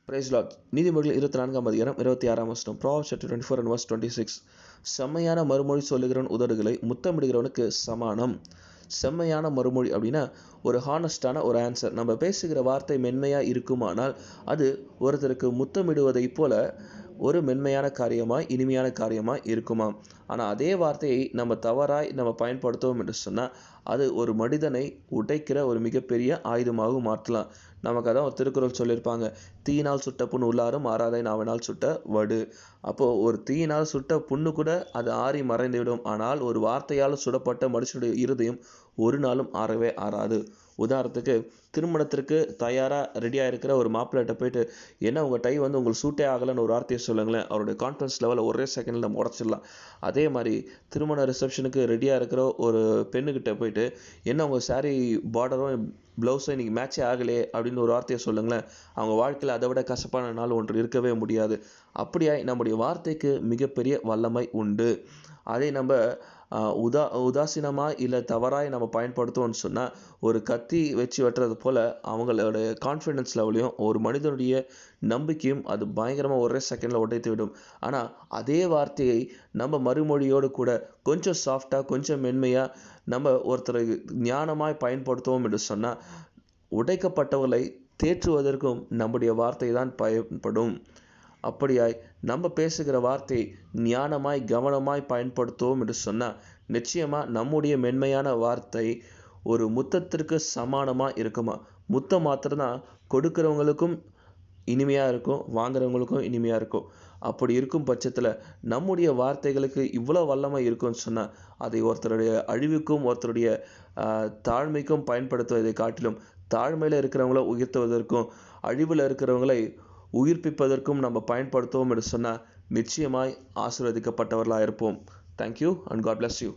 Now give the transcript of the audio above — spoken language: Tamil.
Price Lord. நீதிமொழிகள் 24ஆம் அதிகாரம் 26ஆம் வசனம். Proverbs chapter 24 and verse 26. செம்மையான மறுமொழி சொல்லுகிறவன் உதடுகளை முத்தமிடுகிறவனுக்கு சமானம். செம்மையான மறுமொழி அப்படின்னா ஒரு ஹானஸ்டான ஒரு ஆன்சர். நம்ம பேசுகிற வார்த்தை மென்மையாக இருக்குமானால் அது ஒருத்தருக்கு முத்தமிடுவதை போல ஒரு மென்மையான காரியமாய் இனிமையான காரியமாய் இருக்குமாம். ஆனால் அதே வார்த்தையை நம்ம தவறாய் நம்ம பயன்படுத்துவோம் என்று சொன்னால் அது ஒரு மனிதனை உடைக்கிற ஒரு மிகப்பெரிய ஆயுதமாக மாற்றலாம். நமக்கு அதான் ஒரு திருக்குறள் சொல்லியிருப்பாங்க, தீயினால் சுட்ட புண் உள்ளாரும் ஆறாதை நாவினால் சுட்ட வடு. அப்போது ஒரு தீயினால் சுட்ட புண்ணு கூட அது ஆறி மறைந்துவிடும். ஆனால் ஒரு வார்த்தையால் சுடப்பட்ட மனுஷனுடைய இருதயம் ஒரு நாளும் ஆறவே ஆறாது. உதாரணத்துக்கு திருமணத்திற்கு தயாராக ரெடியாக இருக்கிற ஒரு மாப்பிள்ளைகிட்ட போயிட்டு என்ன உங்கள் டை உங்களுக்கு சூட்டே ஆகலைன்னு ஒரு வார்த்தையை சொல்லுங்களேன், அவருடைய கான்ஃபிடன்ஸ் லெவலை ஒரே செகண்டில் நம்ம உடச்சிடலாம். அதே மாதிரி திருமண ரிசப்ஷனுக்கு ரெடியாக இருக்கிற ஒரு பெண்ணுக்கிட்ட போயிட்டு என்ன உங்கள் சாரீ பார்டரும் ப்ளவுஸும் இன்றைக்கி மேட்சே ஆகலையே அப்படின்னு ஒரு வார்த்தையை சொல்லுங்களேன், அவங்க வாழ்க்கையில் அதை விட கசப்பான நாள் ஒன்று இருக்கவே முடியாது. அப்படியாய் நம்முடைய வார்த்தைக்கு மிகப்பெரிய வல்லமை உண்டு. அதை நம்ம உதாசீனமாக இல்லை தவறாய் நம்ம பயன்படுத்துவோம்னு சொன்னால் ஒரு கத்தி வச்சு வெட்டுறது போல் அவங்களோட கான்ஃபிடென்ஸ் லெவலையும் ஒரு மனிதனுடைய நம்பிக்கையும் அது பயங்கரமாக ஒரே செகண்டில் உடைத்து விடும். ஆனால் அதே வார்த்தையை நம்ம மறுமொழியோடு கூட கொஞ்சம் சாஃப்டாக கொஞ்சம் மென்மையாக நம்ம ஒருத்தரை ஞானமாய் பயன்படுத்துவோம் என்று சொன்னால் உடைக்கப்பட்டவர்களை தேற்றுவதற்கும் நம்முடைய வார்த்தை தான் பயன்படும். அப்படியாய் நம்ம பேசுகிற வார்த்தை ஞானமாய் கவனமாய் பயன்படுத்துவோம் என்று சொன்னால் நிச்சயமாக நம்முடைய மென்மையான வார்த்தை ஒரு முத்தத்திற்கு சமானமாக இருக்குமா. முத்தம் மாத்திரம்தான் கொடுக்குறவங்களுக்கும் இனிமையாக இருக்கும், வாங்குறவங்களுக்கும் இனிமையாக இருக்கும். அப்படி இருக்கும் பட்சத்தில் நம்முடைய வார்த்தைகளுக்கு இவ்வளோ வல்லமை இருக்குன்னு சொன்னால் அதை ஒருத்தருடைய அழிவுக்கும் ஒருத்தருடைய தாழ்மைக்கும் பயன்படுத்துவதை காட்டிலும் தாழ்மையில் இருக்கிறவங்கள உயர்த்துவதற்கும் அழிவில் இருக்கிறவங்களை உயிர்ப்பிப்பதற்கும் நம்ம பயன்படுத்துவோம் என்று சொன்னால் நிச்சயமாய் ஆசீர்வதிக்கப்பட்டவர்களாக இருப்போம். Thank you and God bless you.